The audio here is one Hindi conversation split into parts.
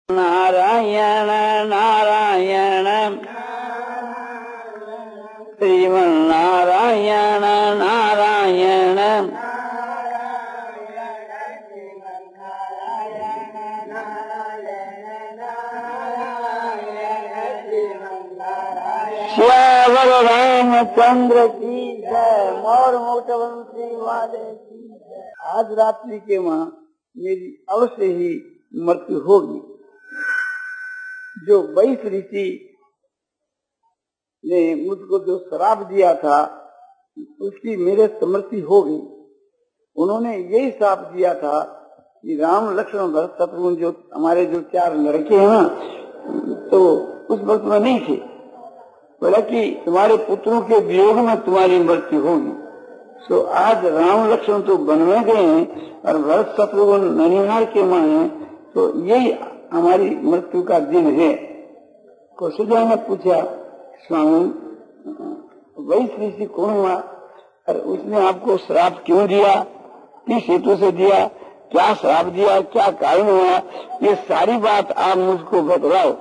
नारायण नारायण श्रीमन्नारायण नारायण श्यावर रामचंद्र की जय। मोर मोटवंशी वाले की जय। आज रात्रि के माँ मेरी अवश्य ही मृत्यु होगी। जो वैश ऋषि ने मुझको जो श्राप दिया था उसकी मेरे स्मृति हो गई। उन्होंने यही श्राप दिया था कि राम लक्ष्मण भरत शत्रुघ्न जो हमारे जो 4 लड़के हैं ना, तो उस वक्त में नहीं थे। बोला कि तुम्हारे पुत्रों के वियोग में तुम्हारी मृत्यु होगी। तो आज राम लक्ष्मण तो वन में गए हैं और भरत शत्रुघ्न ननिहाल के मां हैं, तो यही हमारी मृत्यु का दिन है। कौशल्या ने पूछा, स्वामी वैश ऋषि कौन हुआ और उसने आपको श्राप क्यों दिया, किस हेतु से दिया, क्या श्राप दिया, क्या कारण हुआ, ये सारी बात आप मुझको बतलाओ।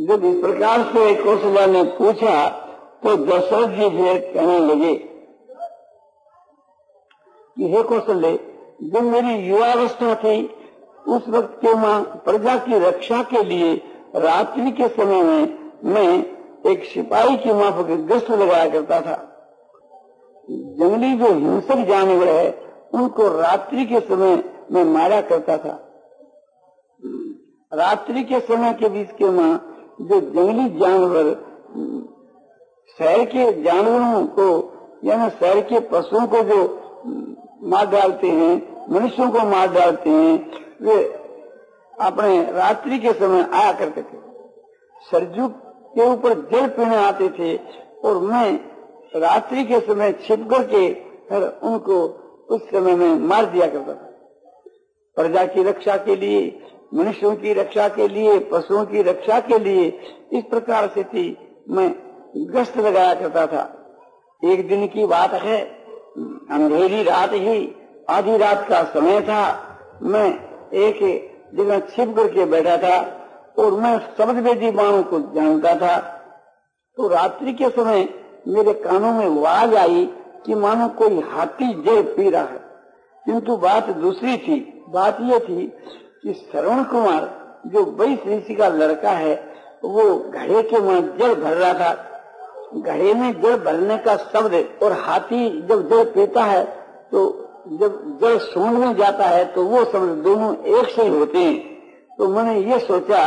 जब इस प्रकार से कौशल्या ने पूछा तो दशरथ जी फिर कहने लगे कि हे कौशल्य, जब मेरी युवावस्था थी उस वक्त के मां प्रजा की रक्षा के लिए रात्रि के समय में मैं एक सिपाही की माफक गश्त लगाया करता था। जंगली जो हिंसक जानवर है उनको रात्रि के समय में मारा करता था। रात्रि के समय के बीच के मां जो जंगली जानवर शहर के जानवरों को यानी शहर के पशुओं को जो मार डालते हैं, मनुष्यों को मार डालते हैं, वे अपने रात्रि के समय आया करते थे। सरजू के ऊपर जल पीने आते थे और मैं रात्रि के समय छिप करके उनको उस समय में मार दिया करता था। प्रजा की रक्षा के लिए, मनुष्यों की रक्षा के लिए, पशुओं की रक्षा के लिए इस प्रकार से थी मैं गश्त लगाया करता था। एक दिन की बात है, अंधेरी रात ही, आधी रात का समय था। मैं एक जगह छिप करके बैठा था और मैं शब्द वेदी बाणों को जानता था। तो रात्रि के समय मेरे कानों में आवाज आई कि मानो कोई हाथी जल पी रहा है। किंतु बात दूसरी थी। बात यह थी कि श्रवण कुमार जो वैश ऋषि का लड़का है वो घड़े के वहां जल भर रहा था। घड़े में जल भरने का शब्द और हाथी जब जल पीता है तो जब जल सूंड में जाता है तो वो शब्द दोनों एक से ही होते हैं। तो मैंने ये सोचा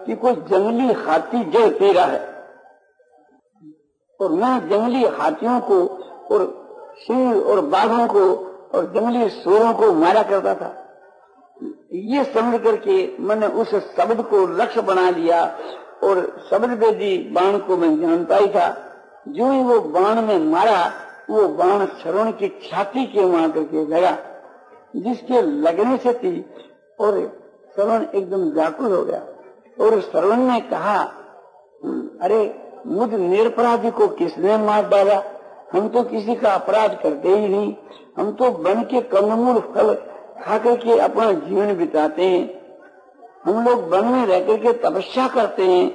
कि कोई जंगली हाथी जल पी रहा है और मैं जंगली हाथियों को और सिंह और बाघों को और जंगली सूरों को मारा करता था। ये समझ करके मैंने उस शब्द को लक्ष्य बना लिया और शब्द वेदी बाण को मैं जानता ही था। जो ही वो बाण में मारा, वो बाण श्रवण की छाती के मार करके लगा, जिसके लगने से थी और श्रवण एकदम व्याकुल हो गया। और श्रवण ने कहा, अरे मुझ निरपराधी को किसने मार डाला, हम तो किसी का अपराध करते ही नहीं, हम तो वन के कंदमूल फल खा करके अपना जीवन बिताते हैं। हम लोग वन में रह करके तपस्या करते हैं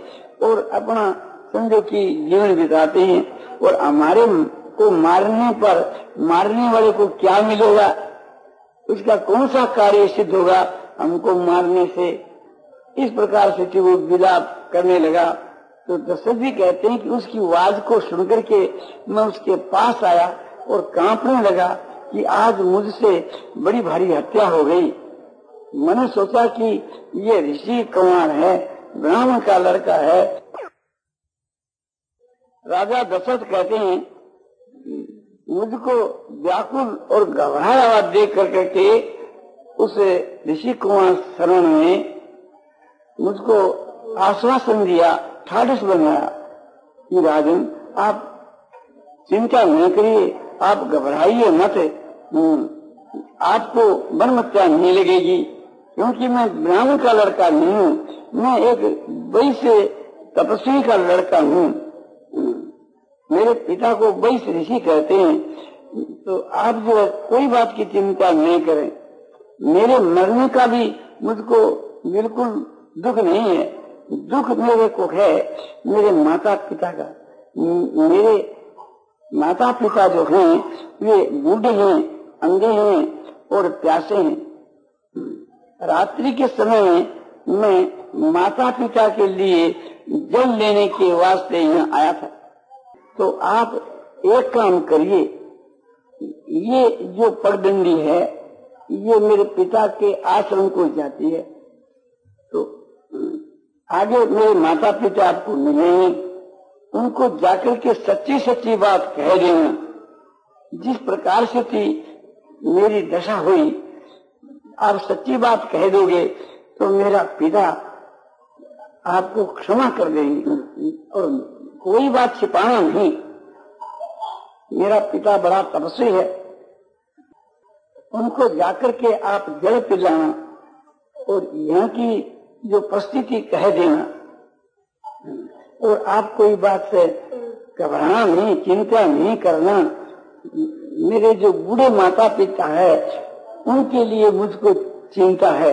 और अपना समझो की जीवन बिताते हैं, और हमारे को मारने पर मारने वाले को क्या मिलेगा, उसका कौन सा कार्य सिद्ध होगा हमको मारने से। इस प्रकार से वो विलाप करने लगा। तो दशरथ जी कहते हैं कि उसकी आवाज को सुनकर के मैं उसके पास आया और कांपने लगा कि आज मुझसे बड़ी भारी हत्या हो गई। मैंने सोचा कि ये ऋषि कुमार है, ब्राह्मण का लड़का है। राजा दशरथ कहते हैं मुझको व्याकुल और घबराया हुआ देख करके उस ऋषि कुमार शरण ने मुझको आश्वासन दिया, ठाढ़स बनाया कि राजन आप चिंता न करिए, आप घबराइए मत, आपको वन हत्या नहीं लगेगी, क्योंकि मैं ब्राह्मण का लड़का नहीं हूँ, मैं एक वैश्य तपस्वी का लड़का हूँ। मेरे पिता को वैश्य ऋषि कहते हैं। तो आप जो कोई बात की चिंता नहीं करें, मेरे मरने का भी मुझको बिल्कुल दुख नहीं है। दुख मेरे को है मेरे माता पिता का। मेरे माता पिता जो हैं वे बूढ़े हैं, अंधे हैं और प्यासे हैं। रात्रि के समय में मैं माता पिता के लिए जल लेने के वास्ते यहाँ आया था। तो आप एक काम करिए, ये जो पगडंडी है ये मेरे पिता के आश्रम को जाती है, तो आगे मेरे माता पिता आपको मिलेंगे, उनको जाकर के सच्ची सच्ची बात कह देना। जिस प्रकार से थी मेरी दशा हुई, आप सच्ची बात कह दोगे तो मेरा पिता आपको क्षमा कर देंगे और कोई बात छिपाना नहीं। मेरा पिता बड़ा तपस्वी है, उनको जाकर के आप जल पिलाना और यहाँ की जो परिस्थिति कह देना, और आप कोई बात से घबराना नहीं, चिंता नहीं करना। मेरे जो बूढ़े माता पिता है उनके लिए मुझको चिंता है।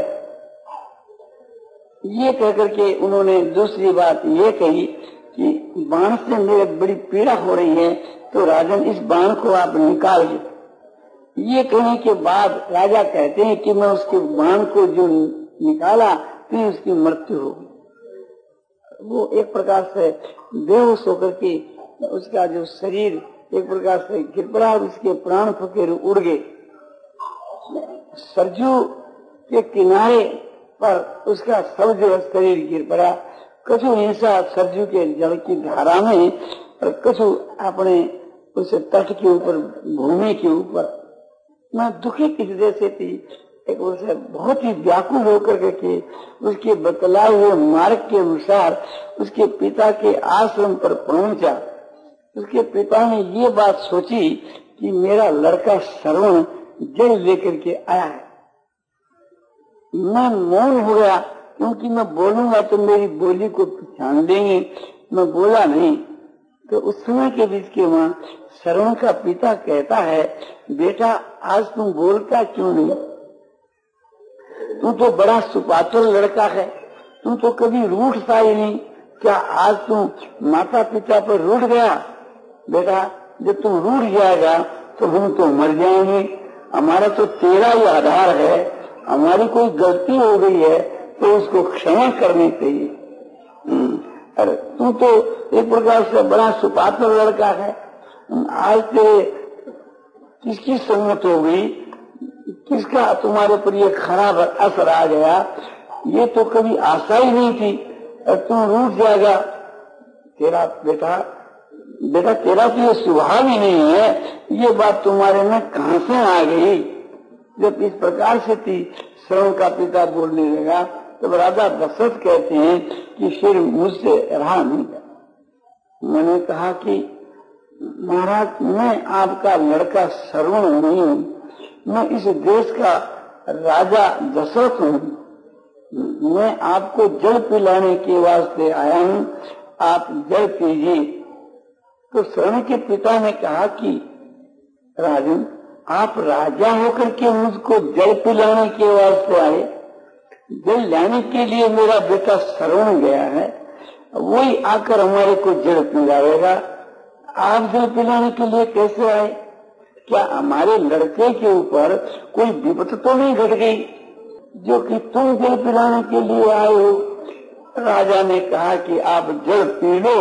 ये कहकर के उन्होंने दूसरी बात ये कही कि बाण से मेरे बड़ी पीड़ा हो रही है, तो राजन इस बाण को आप निकाल दो। ये कहने के बाद राजा कहते हैं कि मैं उसके बाण को जो निकाला तो उसकी मृत्यु हो गई। वो एक प्रकार से बेहोश होकर के उसका जो शरीर एक प्रकार से गिर पड़ा और उसके प्राण फकीर उड़ गए। सरजू के किनारे पर उसका सब जो शरीर गिर पड़ा। कछु हिंसा सरजू के जल की धारा में और कछु अपने उस तट के ऊपर भूमि के ऊपर। मैं दुखी किस हृदय से थी, एक वर्ष बहुत ही व्याकुल होकर के उसके बतलाए हुए मार्ग के अनुसार उसके पिता के आश्रम पर पहुंचा। उसके पिता ने ये बात सोची कि मेरा लड़का श्रवण जल लेकर के आया है। मैं मौन हो गया, क्योंकि मैं बोलूंगा तो मेरी बोली को पहचान लेंगे। मैं बोला नहीं। तो उस समय के बीच के वहाँ श्रवण का पिता कहता है, बेटा आज तुम बोलता क्यों नहीं? तू तो बड़ा सुपात्र लड़का है, तू तो कभी रूठता ही नहीं। क्या आज तुम माता पिता पर रूठ गया? बेटा जब तुम रूठ जाएगा तो हम तो मर जाएंगे। हमारा तो तेरा ही आधार है। हमारी कोई गलती हो गई है तो उसको क्षमा करनी चाहिए। अरे तू तो एक प्रकार से बड़ा सुपात्र लड़का है। आज तेरे किसकी संगत हो गई, किसका तुम्हारे पर ये खराब असर आ गया, ये तो कभी आशा ही नहीं थी। और तुम रूठ जाएगा। तेरा बेटा तेरा तो ये स्वभाव ही नहीं है। ये बात तुम्हारे में कहां से आ गई? जब इस प्रकार से थी श्रवण का पिता बोलने लगा तो राजा दशरथ कहते हैं कि फिर मुझसे रहा नहीं गया। मैंने कहा कि महाराज मैं आपका लड़का श्रवण नहीं हूँ, मैं इस देश का राजा दशरथ हूँ। मैं आपको जल पिलाने के वास्ते आया हूँ, आप जल पीजिए। तो श्रवण के पिता ने कहा कि राजन आप राजा होकर के मुझको जल पिलाने के वास्ते आए? जल लाने के लिए मेरा बेटा श्रवण गया है, वही आकर हमारे को जल पिलाएगा। आप जल पिलाने के लिए कैसे आए? क्या हमारे लड़के के ऊपर कोई विपत्ति तो नहीं घट गई जो कि तुम जल पिलाने के लिए आए हो? राजा ने कहा कि आप जल पी लो,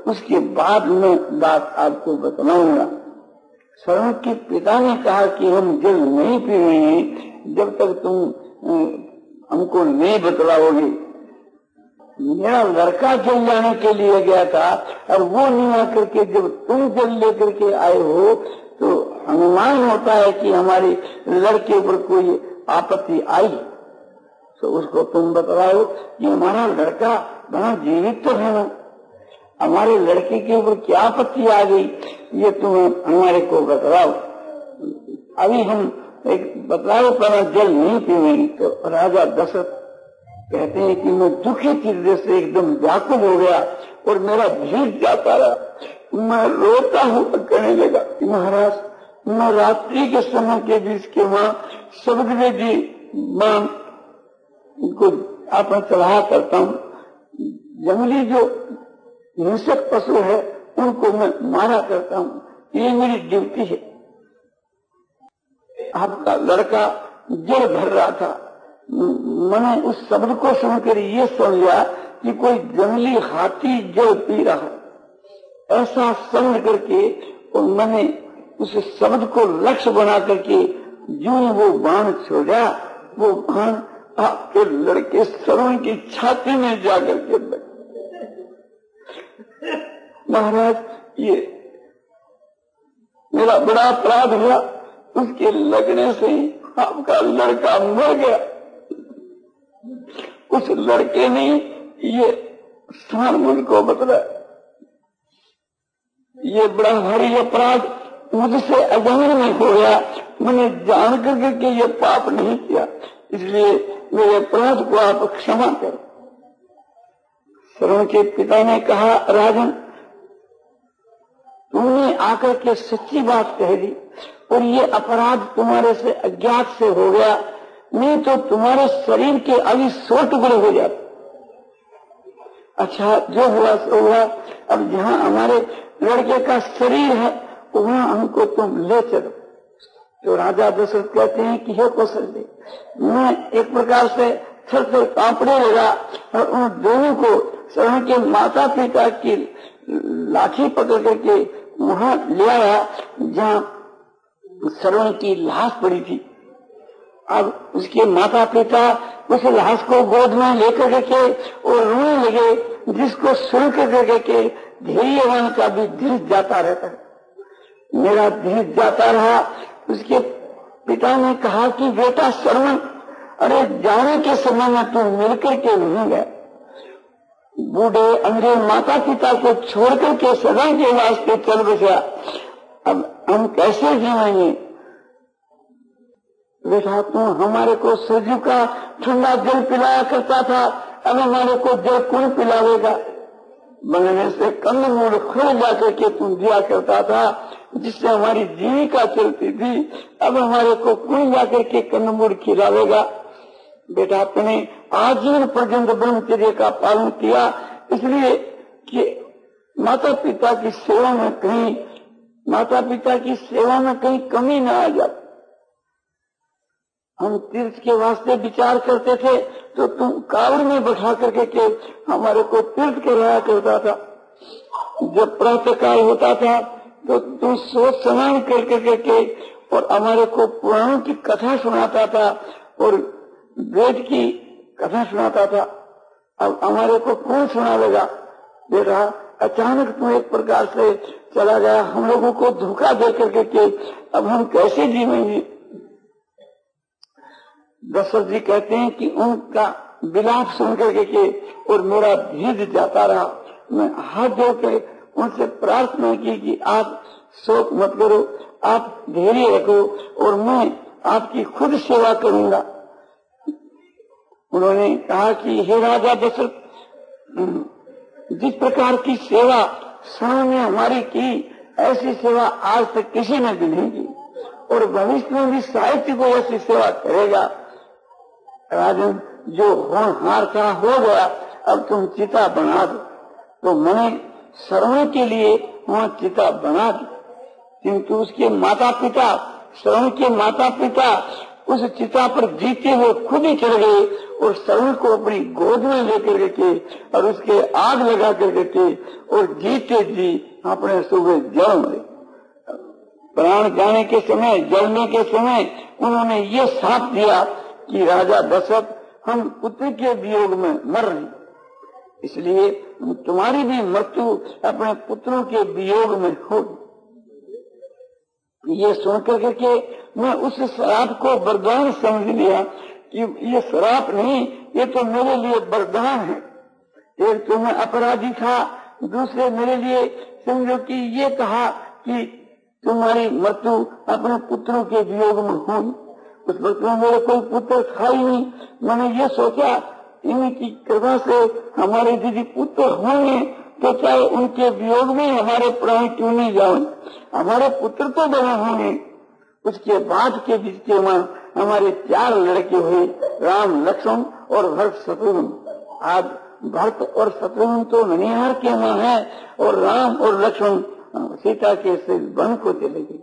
उसके बाद में बात आपको बतलाऊंगा। श्रवण के पिता ने कहा कि हम जल नहीं पीएंगे जब तक तुम हमको नहीं बतलाओगे। मेरा लड़का जल लाने के लिए गया था और वो नहीं आकर के जब तुम जल लेकर के आए हो तो अनुमान होता है कि हमारे लड़के पर कोई आपत्ति आई, तो उसको तुम बतलाओ कि हमारा लड़का बड़ा जीवित तो है, हमारे लड़के के ऊपर क्या आपत्ति आ गई, ये तुम हमारे को बतलाओ। अभी हम एक बतलाओ पर जल नहीं पीएंगे। तो राजा दशरथ कहते हैं कि मैं दुखी हृदय से एकदम व्याकुल हो गया और मेरा भीड़ जाता रहा। मैं रोता हूँ तो कहने लगा कि महाराज मैं रात्रि के समय के बीच के वहाँ सबदवे जी मां को आपने चढ़ाया करता हूँ। जंगली जो हिंसक पशु है उनको मैं मारा करता हूँ, ये मेरी ड्यूटी है। आपका लड़का जल भर रहा था, मैंने उस शब्द को सुनकर ये समझा कि कोई जंगली हाथी जल पी रहा है। ऐसा समझ करके और मैंने उस शब्द को लक्ष्य बना करके जो वो बाण छोड़ा, वो बाण आपके लड़के श्रवण की छाती में जाकर के महाराज ये मेरा बड़ा अपराध हुआ, उसके लगने से आपका लड़का मर गया। उस लड़के ने ये स्थान मुझको बतला। ये बड़ा भारी अपराध मुझसे अजान में हो गया, मैंने जान करके ये पाप नहीं किया, इसलिए मेरे अपराध को आप क्षमा करो। श्रवण के पिता ने कहा, राजन तुमने आकर के सच्ची बात कह दी और ये अपराध तुम्हारे से अज्ञात से हो गया, नहीं तो तुम्हारे शरीर के अभी 100 टुकड़े हो जाते। अच्छा जो हुआ सो हुआ, अब जहाँ हमारे लड़के का शरीर है वहाँ हमको तुम ले चलो। तो राजा दशरथ कहते हैं कि हे कौशल्य, मैं एक प्रकार से थर थर कांपने लगा और उन दोनों को श्रवण के माता पिता की लाठी पकड़ करके वहाँ ले आया जहाँ श्रवण की लाश पड़ी थी। अब उसके माता पिता उस लाश को गोद में लेकर के और रोने लगे, जिसको सुन करके के धैर्यवान का भी धीरज जाता रहता है। मेरा धीरज जाता रहा। उसके पिता ने कहा कि बेटा श्रवण, अरे जाने के समय में तू मिलकर के नहीं गया, बूढ़े अंधे माता पिता को छोड़कर के सदा के वास्ते चल बचा, अब हम कैसे जीवेंगे? बेटा तू हमारे को सरजू का ठंडा जल पिलाया करता था, अब हमारे को जल कौन पिलावेगा? बनने से कंदमूल खुद जाकर के तुम दिया करता था, जिससे हमारी जीविका चलती थी, अब हमारे को कौन जाकर के कंदमूल खिलावेगा? बेटा तूने आजीवन पर्यंत ब्रह्मचर्य का पालन किया, इसलिए कि माता पिता की सेवा में कहीं कमी न आ जाती। हम तीर्थ के वास्ते विचार करते थे तो तुम कावड़ में बैठा करके के हमारे को तीर्थ कराया करता था। जब प्रातः काल होता था तो तुम सोच स्नान करके के और हमारे को पुराणों की कथा सुनाता था और वेद की कथा सुनाता था। अब हमारे को कौन सुनाएगा? बेटा अचानक तुम एक प्रकार से चला गया, हम लोगों को धोखा दे करके के अब हम कैसे जीवेंगे? दशरथ जी कहते हैं कि उनका विलाप सुन करके के और मेरा धीरज जाता रहा। मैं हाथ जोड़ के उनसे प्रार्थना की कि आप शोक मत करो, आप धैर्य रखो और मैं आपकी खुद सेवा करूंगा। उन्होंने कहा कि हे राजा दशरथ, जिस प्रकार की सेवा श्रवण ने हमारी की, ऐसी सेवा आज तक किसी ने भी नहीं की और भविष्य में भी साहित्य को ऐसी सेवा करेगा। राजन जो होनहार का हो गया, अब तुम चिता बना दो। तो मैंने श्रवण के लिए वहाँ चिता बना दी, किंतु उसके माता पिता, श्रवण के माता पिता उस चिता पर जीते हुए खुद ही चढ़ गए और श्रवण को अपनी गोद में लेकर के और उसके आग लगा करके और जीते जी अपने सुबह जल मरे। प्राण जाने के समय, जलने के समय उन्होंने ये साथ दिया कि राजा दशरथ, हम पुत्र के वियोग में मर रहे, इसलिए तुम्हारी भी मृत्यु अपने पुत्रों के वियोग में होगी। ये सुनकर करके मैं उस श्राप को वरदान समझ लिया कि ये श्राप नहीं, ये तो मेरे लिए वरदान है। एक तो मैं अपराधी था, दूसरे मेरे लिए समझो कि ये कहा कि तुम्हारी मृत्यु अपने पुत्रों के वियोग में होगी। उस वक्त में मेरे कोई पुत्र था ही नहीं। मैंने ये सोचा इनकी कृपा से हमारे यदि पुत्र होंगे तो चाहे उनके वियोग में हमारे प्राण क्यों नहीं जाए, हमारे पुत्र तो बने होंगे। उसके बाद के बीच में हमारे 4 लड़के हुए, राम, लक्ष्मण और भरत शत्रुघ्न। आज भरत और शत्रुघ्न तो ननिहार के मां है और राम और लक्ष्मण सीता के वन को चले गए।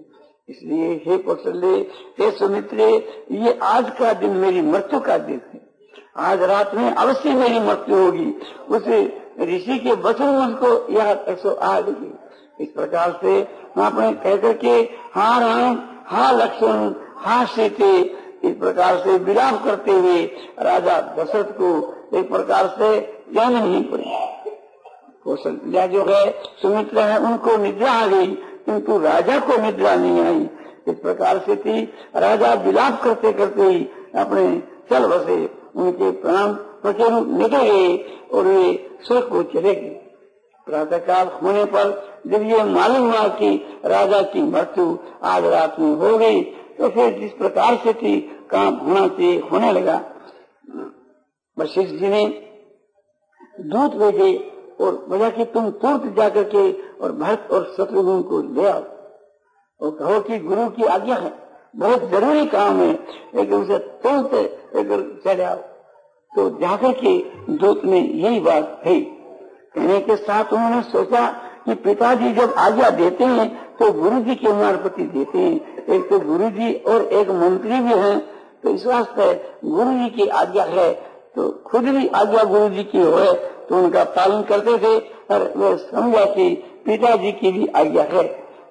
इसलिए हे कौशल्य, हे सुमित्रे, ये आज का दिन मेरी मृत्यु का दिन है। आज रात में अवश्य मेरी मृत्यु होगी। उस ऋषि के वचन मुझको याद आ गई। इस प्रकार से आपने कहकर के हाँ राम, हाँ लक्ष्मण, हाँ सीते, इस प्रकार से विलाप करते हुए राजा दशरथ को एक प्रकार से जान नहीं पड़ी। कौशल्या जो है, सुमित्रा है, उनको निद्रा आ गई, किंतु राजा को निद्रा नहीं आई। इस प्रकार से थी, राजा विलाप करते करते ही अपने चल बसे, उनके प्रणाम प्रचुर निकल गए और वे स्वर्ग को चले गए। प्रातः काल होने पर जब ये मालूम हुआ कि राजा की मृत्यु आज रात में हो गई, तो फिर जिस प्रकार से थी काम होना चाहिए होने लगा। वशिष्ठ जी ने दूत भेजे और बोला कि तुम तुरंत जाकर के और भरत और शत्रुघ्न को ले आओ और कहो कि गुरु की आज्ञा है, बहुत जरूरी काम है, लेकिन उसे तुरंत चले आओ। तो जाकर के दूत ने यही बात कही। कहने के साथ उन्होंने सोचा कि पिताजी जब आज्ञा देते हैं तो गुरु जी के मार्फत देते हैं। एक तो गुरु जी और एक मंत्री भी हैं, तो इस वास्ते गुरु जी की आज्ञा है तो खुद भी आज्ञा गुरु जी की हो तो उनका पालन करते थे, और वे समझा कि पिताजी की भी आज्ञा है।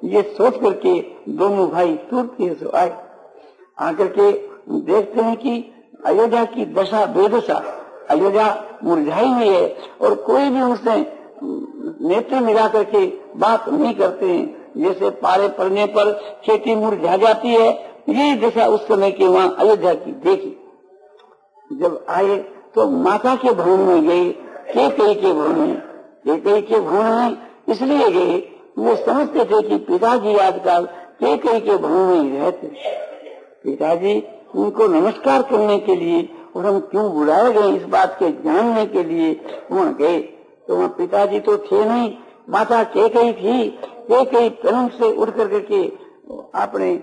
ये सोच करके दोनों भाई तुरंत से आए। आकर के देखते हैं कि अयोध्या की दशा बेदशा, अयोध्या मुरझाई हुई है और कोई भी उससे नेत्र मिला करके बात नहीं करते हैं। जैसे पाले पड़ने पर खेती मुरझा जाती है, यही दशा उस समय की वहाँ अयोध्या की देखी। जब आए तो माता के भवन में गए, कैकेयी के भवन में। कैकेयी के भवन में इसलिए गए, वो समझते थे कि पिताजी आजकल कैकेयी के भवन में ही रहते। पिताजी उनको नमस्कार करने के लिए और हम क्यों बुलाए गए इस बात के जानने के लिए वहाँ गए। तो वहाँ पिताजी तो थे नहीं, माता कैकेयी थी। कैकेयी तुरंत से उठ करके अपने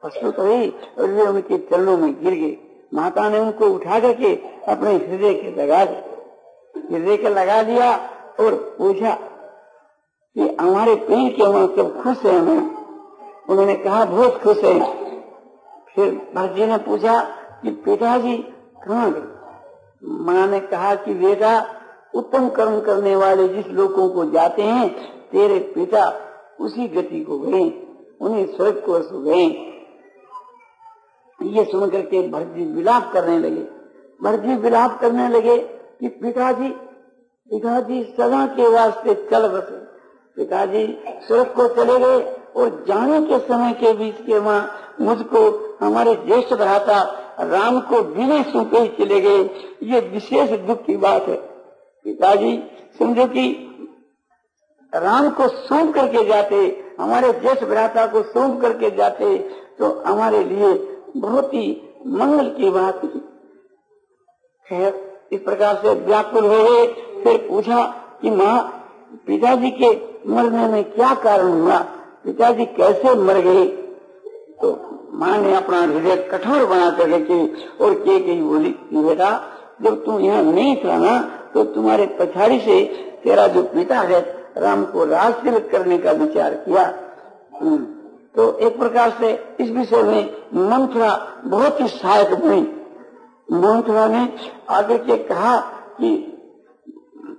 प्रस्तुत हुई और वे उनके चरणों में गिर गए। माता ने उनको उठा करके अपने हृदय के लगा दिया और पूछा कि हमारे पेड़ के वहाँ सब खुश है ना? उन्होंने कहा बहुत खुश है। फिर भरत जी ने पूछा कि पिताजी कहाँ गए? माँ ने कहा कि बेटा, उत्तम कर्म करने वाले जिस लोगों को जाते हैं, तेरे पिता उसी गति को गए, उन्हीं स्वर्ग को सो गए। ये सुन करके भरत जी विलाप करने लगे। भरत जी विलाप करने लगे कि पिताजी सदा के वास्ते चल बसे। पिताजी स्वर्ग को चले गए और जाने के समय के बीच के वहाँ मुझको हमारे ज्येष्ठ भ्राता राम को बिना सूखे ही चले गए। ये विशेष दुख की बात है। पिताजी समझो कि राम को सौंप करके जाते, हमारे ज्येष्ठ भ्राता को सौंप करके जाते तो हमारे लिए बहुत ही मंगल की बात थी। खैर इस प्रकार से व्याकुल हो गए। फिर पूछा कि माँ, पिताजी के मरने में क्या कारण हुआ? पिताजी कैसे मर गए? तो माँ ने अपना हृदय कठोर बना कर रखे और कैकेयी बोली कि बेटा, जब तुम यहाँ नहीं था ना, तो तुम्हारे पछाड़ी से तेरा जो पिता है राम को राज तिलक करने का विचार किया। तो एक प्रकार से इस विषय में मंथरा बहुत ही सहायक बनी। मंथरा ने आगे के कहा कि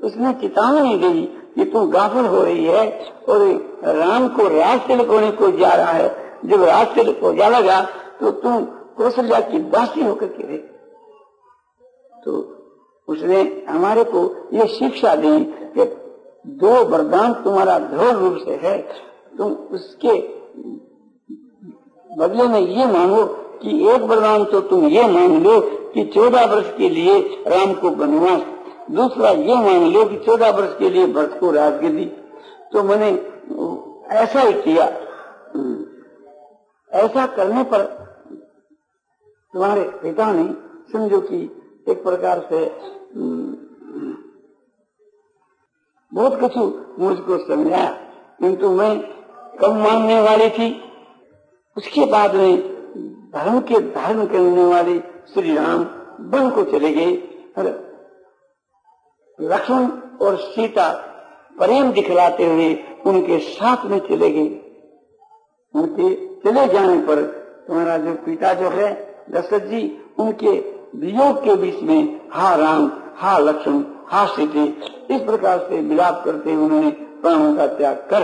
उसने चेतावनी दी कि तू गाफिल हो रही है और राम को राज तिलक होने को जा रहा है। जब राज तिलक हो जाएगा तो तुम कौशल्या की दासी होकर के रहे। तो उसने हमारे को ये शिक्षा दी कि दो वरदान तुम्हारा दृढ़ रूप से है, तुम उसके बदले में ये मांगो कि एक वरदान तो तुम ये मांग लो कि 14 वर्ष के लिए राम को वनवास, दूसरा ये मांग लो कि 14 वर्ष के लिए भरत को राजगद्दी। तो मैंने ऐसा ही किया। ऐसा करने पर तुम्हारे पिता ने समझो कि एक प्रकार से बहुत कुछ मुझको समझाया, किंतु मैं कम मानने वाली थी। उसके बाद में धर्म के धारण करने वाले श्री राम वन को चले गए। लक्ष्मण और सीता प्रेम दिखलाते हुए उनके साथ में चले गए। उनके चले जाने पर तुम्हारा जो पिता जो है दशरथ जी, उनके वियोग के बीच में हा राम, हा लक्ष्मण, हा सीते, इस प्रकार से विलाप करते हुए उन्होंने प्राणों का त्याग कर।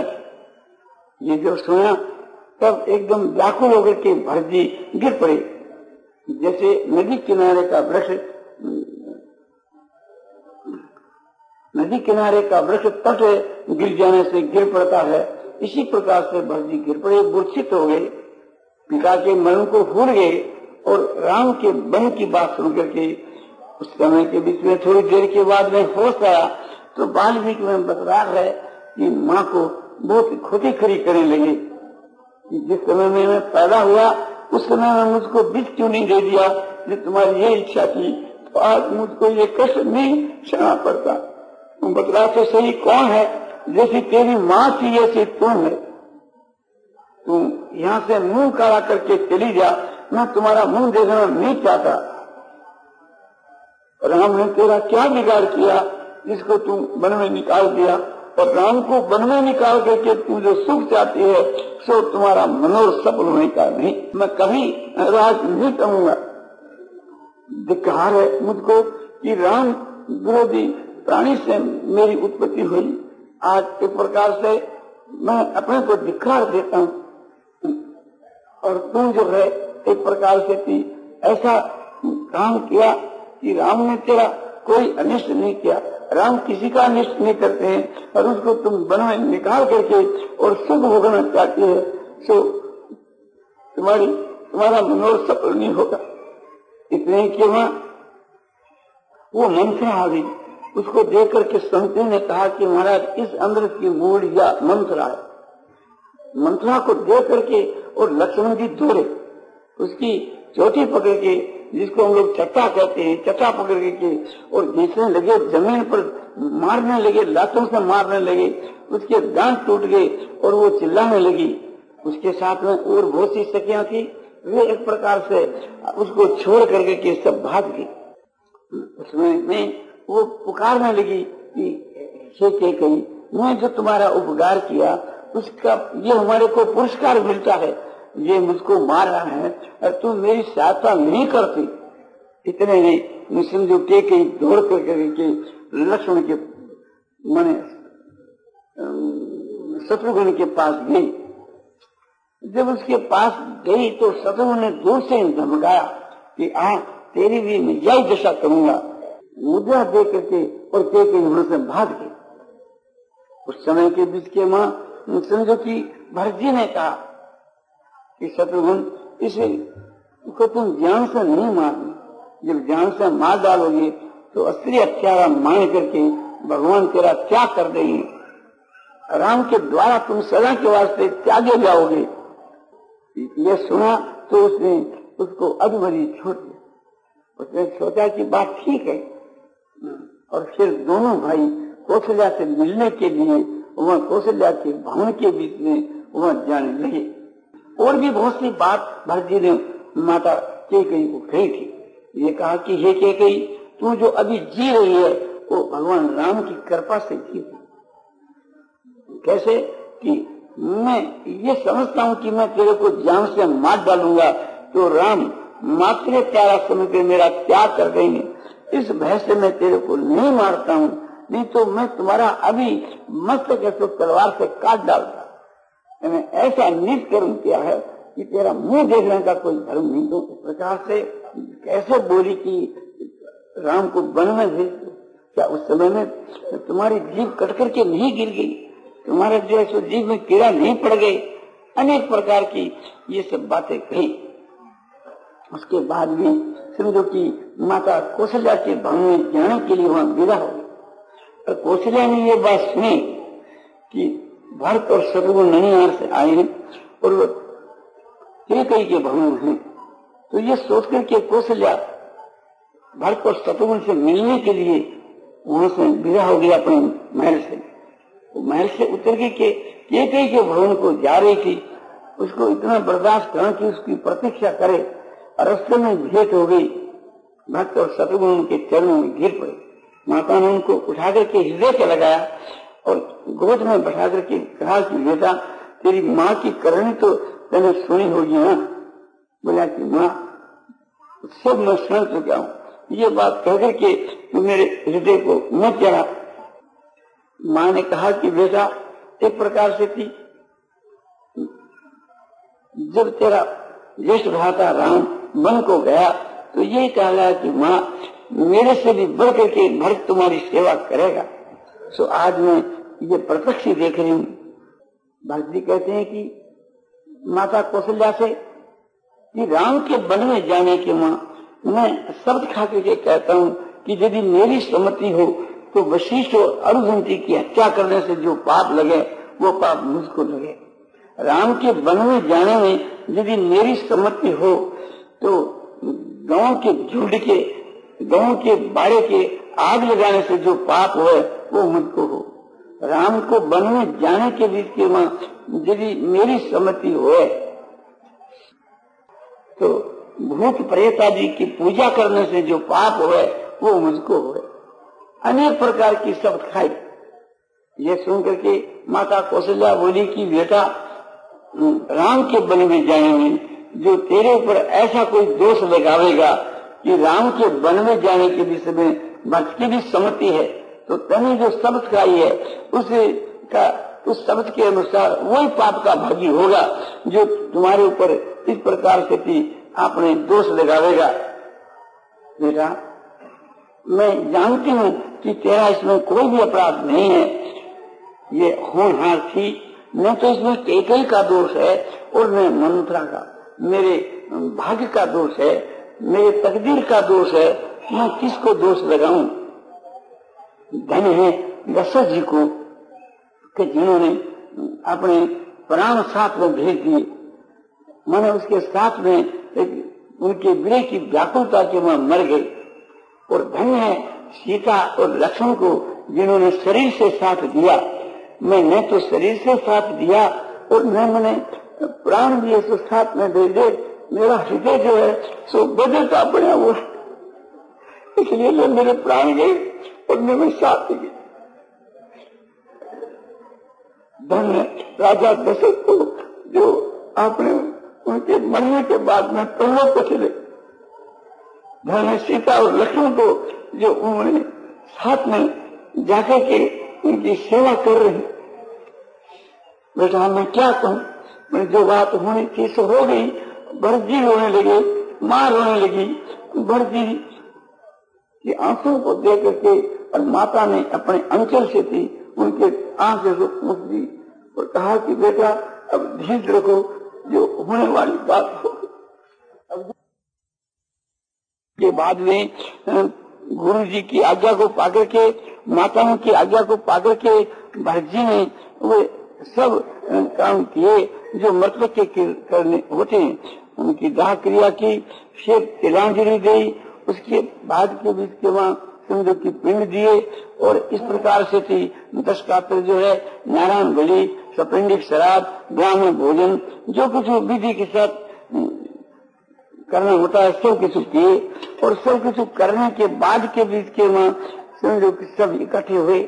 ये जो सुना तब एकदम व्याकुल होकर के भरत जी गिर पड़े। जैसे नदी किनारे का वृक्ष तट गिर जाने से गिर पड़ता है, इसी प्रकार से भरत जी गिर पड़े, मूर्छित हो गए, पिता के मरण को भूल गए और राम के वन की बात सुन करके उस समय के बीच में थोड़ी देर के बाद में होश आया तो वाल्मीकि में बतला है कि माँ को बहुत खोटी खरी करने लगी कि जिस समय में मैं पैदा हुआ उस समय में मुझको बीज क्यों नहीं दे दिया, जो तुम्हारी ये इच्छा थी तो आज मुझको ये कष्ट नहीं सहना पड़ता। तुम बतला तो सही, कौन है? जैसी तेरी माँ थी ऐसी तुम है। तुम यहाँ से मुंह काला करके चली जा, मैं तुम्हारा मुंह देखना नहीं चाहता। राम ने तेरा क्या बिगाड़ किया जिसको तुम वन में निकाल दिया, और राम को वन में निकाल करके तुम जो सुख चाहती है सो तुम्हारा मनोरथ सफल होने का नहीं। मैं कभी राज नहीं कहूंगा। धिक्कार है मुझको कि राम विरोधी प्राणी से मेरी उत्पत्ति हुई। आज इस प्रकार से मैं अपने को धिक्कार देता हूँ और तुम जो है एक प्रकार से थी ऐसा काम किया कि राम ने तेरा कोई अनिष्ट नहीं किया। राम किसी का अनिष्ट नहीं करते हैं और उसको तुम वन में निकाल करके और सुख भोगना चाहती है, सो तुम्हारा मनोरथ सफल नहीं होगा। इतने कि वहां वो मंत्र आ गई, उसको देख करके संतों ने कहा कि महाराज इस अंदर की मूल या मंत्रा है। मंत्रा को देख करके और लक्ष्मण जी दौड़े, उसकी चोटी पकड़ के, जिसको हम लोग चट्टा कहते हैं, चट्टा पकड़ के और घींचने लगे, जमीन पर मारने लगे, लातों से मारने लगे, उसके दांत टूट गए और वो चिल्लाने लगी। उसके साथ में और बहुत सी सखियां थी, वे एक प्रकार से उसको छोड़ करके के सब भाग गई। उसमें वो पुकारने लगी कि हे कैकेयी, मैं जो तुम्हारा उपकार किया उसका ये हमारे को पुरस्कार मिलता है, ये मुझको मार रहा है और तुम मेरी सहायता नहीं करती। इतने नहीं समझो कैकेयी दौड़ करके लक्ष्मण के माने शत्रुघ्न के पास गई। जब उसके पास गई तो शत्रुघ्न ने दूर से धमकाया कि तेरी भी मैं यही दशा करूंगा। मुद्रा दे करके और कैकेयी वहां से भाग गई। उस समय के बीच के माँ समझो कि भरत जी ने कहा कि शत्रुघ्न इसे को तुम जान से नहीं मारना, जब जान से मार डालोगे तो अस्त्री हत्यारा मान करके भगवान तेरा त्याग कर देंगे, राम के द्वारा तुम सदा के वास्ते त्यागे जाओगे। ये सुना तो उसने उसको अधमरी छोड़ दिया। उसने सोचा कि बात ठीक है और फिर दोनों भाई कौशल्या से मिलने के लिए वह कौशल्या के भवन के बीच में वह जाने लगे। और भी बहुत सी बात भरत जी ने माता कैकेयी को कही थी। ये कहा कि हे कैकेयी, तू जो अभी जी रही है वो भगवान राम की कृपा से जी रही। कैसे कि मैं ये समझता हूँ कि मैं तेरे को जान से मार डालूंगा तो राम मात्र प्यारा समझ के मेरा त्याग कर देंगे, इस भय से मैं तेरे को नहीं मारता हूँ, नहीं तो मैं तुम्हारा अभी मस्तक ऐसे तलवार से काट डालता। मैंने ऐसा नीच कर्म किया है कि तेरा मुंह देखने का कोई धर्म नहीं। तो इस प्रकार से कैसे बोली कि राम को वन में भेज दो। क्या उस समय में तुम्हारी जीभ कट करके नहीं गिर गई, तुम्हारे जो है जीभ में कीड़ा नहीं पड़ गए, अनेक प्रकार की ये सब बातें कही। उसके बाद में समझो कि माता कौशल्या के भवन में जाने के लिए वहां विदा हो गई। और कौशल्या ने ये बात सुनी कि भरत और शत्रुघ्न ननिहार से आए हैं और वो कैकेयी के भवन में हैं, तो ये सोच करके कौशल्या भरत और शत्रुघ्न से मिलने के लिए वहां से विदा हो गया अपने महल से। वो महल से उतर के कैकेयी के भवन को जा रही थी। उसको इतना बर्दाश्त करना कि उसकी प्रतीक्षा करे, रास्ते में भेंट हो गई। भक्त और शत्रुघ्न उनके चरणों में गिर पड़े। माता ने उनको उठा करके हृदय से लगाया और गोद में बैठा करके कहा कि बेटा, तेरी माँ की करनी तो मैंने सुनी होगी ना। बोला कि माँ, सब मैं सुन चुका हूँ। ये बात कह करके मेरे हृदय को मत जला। माँ ने कहा कि बेटा, एक प्रकार से थी, जब तेरा ज्येष्ठ भ्राता राम वन को गया तो ये कहा कि माँ, मेरे से भी बढ़ करके भक्त तुम्हारी सेवा करेगा। सो आज मैं ये प्रत्यक्ष देख रही हूँ। भरत जी कहते हैं कि माता कौशल्या से कि राम के वन में जाने के माँ मैं शब्द खा करके कहता हूँ कि यदि मेरी सम्मति हो तो वशिष्ठ और अर्जुन की हत्या करने से जो पाप लगे वो पाप मुझको लगे। राम के वन में जाने में यदि मेरी सम्मति हो तो गांव के झुंड के, गांव के बाड़े के आग लगाने से जो पाप हो वो मुझको हो। राम को वन में जाने के बीच के मां यदि मेरी सम्मति हो तो भूत प्रेत आदि की पूजा करने से जो पाप हो वो मुझको हो। अनेक प्रकार की शब्द खाई। ये सुन करके माता कौशल्या बोली कि बेटा, राम के वन में जाने में जो तेरे ऊपर ऐसा कोई दोष लगावेगा कि राम के वन में जाने के विषय में भक्त की भी सम्मति है तो तने जो शब्द खाई है उस शब्द के अनुसार वही पाप का भागी होगा जो तुम्हारे ऊपर इस प्रकार से थी आपने दोष लगावेगा। बेटा, मैं जानती हूँ कि तेरा इसमें कोई भी अपराध नहीं है। ये होनहार थी, न तो इसमें कैकेयी का दोष है और न मंत्रा का, मेरे भाग्य का दोष है, मेरे तकदीर का दोष है। मैं किसको दोष लगाऊं? धन है दशरथ जी को कि जिन्होंने अपने प्राण साथ में भेज दिए। मैंने उसके साथ में उनके विरह की व्याकुलता के मैं मर गई। और धन है सीता और लक्ष्मण को जिन्होंने शरीर से साथ दिया। मैंने तो शरीर से साथ दिया और मैंने प्राण दिए तो साथ में भेजे। मेरा हृदय जो है सो बदलता बना हुआ, इसलिए मेरे प्राण गए और मैं साथ गई। धन राजा दशरथ को जो आपने उनके मरने के बाद में परलोक को चले। धन सीता और लक्ष्मण को जो उन्होंने साथ में जाकर के उनकी सेवा कर रहे। बेटा, मैं क्या कहूँ, जो बात होनी थी सो हो गई। भरत जी रोने लगे, माँ रोने लगी। भरत जी के आंसुओं को देख करके और माता ने अपने अंचल से थी उनके आंखें से पूछ दी और कहा कि बेटा, अब धीरे रखो, जो होने वाली बात हो। के बाद में गुरु जी की आज्ञा को पाकर के, माताओं की आज्ञा को पाकर के भरत जी ने वो सब काम किए जो मर्तव्य के करने होते हैं। उनकी दाह क्रिया की, फिर तिलांजलि दी, उसके बाद के बीच के वहाँ सिंधु की पिंड दिए और इस प्रकार से थी 10 कातर जो है नारायण बलि, सपिंडिक श्राद्ध, ब्राह्मण भोजन, जो कुछ विधि के साथ करना होता है सब कुछ किए। और सब कुछ करने के बाद के बीच के वहाँ समझो कि सब इकट्ठे हुए।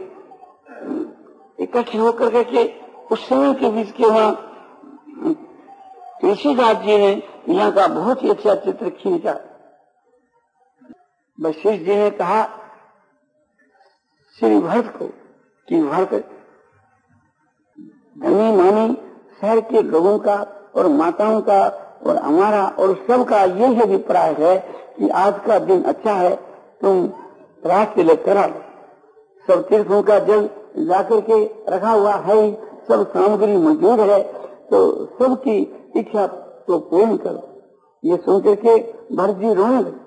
इकट्ठे होकर के उस समय के बीच के वहाँ तुलसीदास जी ने यहाँ का बहुत ही अच्छा चित्र खींचा। वशिष्ठ जी ने कहा श्री भरत को कि भरत, धनी मानी शहर के लोगों का और माताओं का और हमारा और सबका यही अभिप्राय है कि आज का दिन अच्छा है, तुम रात तिलक करा लो। सब तीर्थों का जल जाकर के रखा हुआ है, सब सामग्री मौजूद है, तो सबकी इच्छा तो पूर्ण करो। ये सुनकर के भरत जी रोने लगे।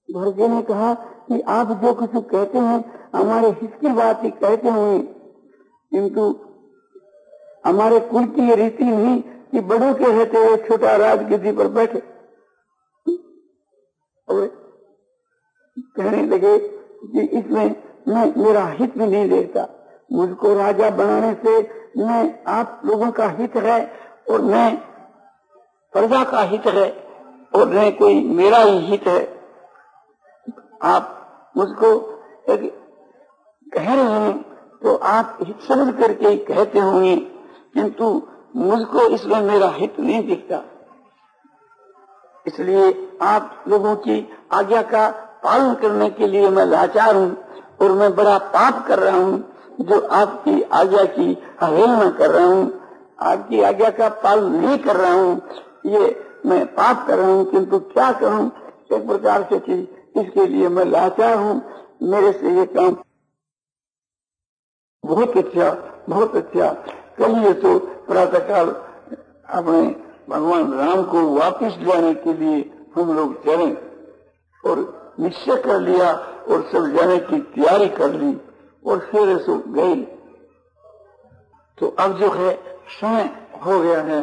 भरत जी ने कहा कि आप जो कुछ कहते हैं हमारे हित की बात ही कहते होंगे, किंतु हमारे कुल की ये रीति नहीं कि बड़ों के रहते हुए छोटा राजगद्दी पर बैठे। और कहने लगे कि इसमें मैं मेरा हित भी नहीं देखता, मुझको राजा बनाने से मैं आप लोगों का हित है और मैं प्रजा का हित है और न कोई मेरा ही हित है। आप मुझको एक कह रहे हैं तो आप हित समझ करके ही कहते होंगे, किंतु मुझको इसमें मेरा हित नहीं दिखता। इसलिए आप लोगों की आज्ञा का पालन करने के लिए मैं लाचार हूँ और मैं बड़ा पाप कर रहा हूँ जो आपकी आज्ञा की अवहेलना कर रहा हूँ, आपकी आज्ञा का पालन नहीं कर रहा हूँ, ये मैं पाप कर रहा हूँ। किंतु क्या करूँ एक प्रकार से कि इसके लिए मैं लाचार हूँ, मेरे से ये काम बहुत अच्छा। कल ये तो प्रातःकाल अपने भगवान राम को वापस जाने के लिए हम लोग चले और निश्चय कर लिया और सब जाने की तैयारी कर ली और फिर सो गए। तो अब जो है समय हो गया है।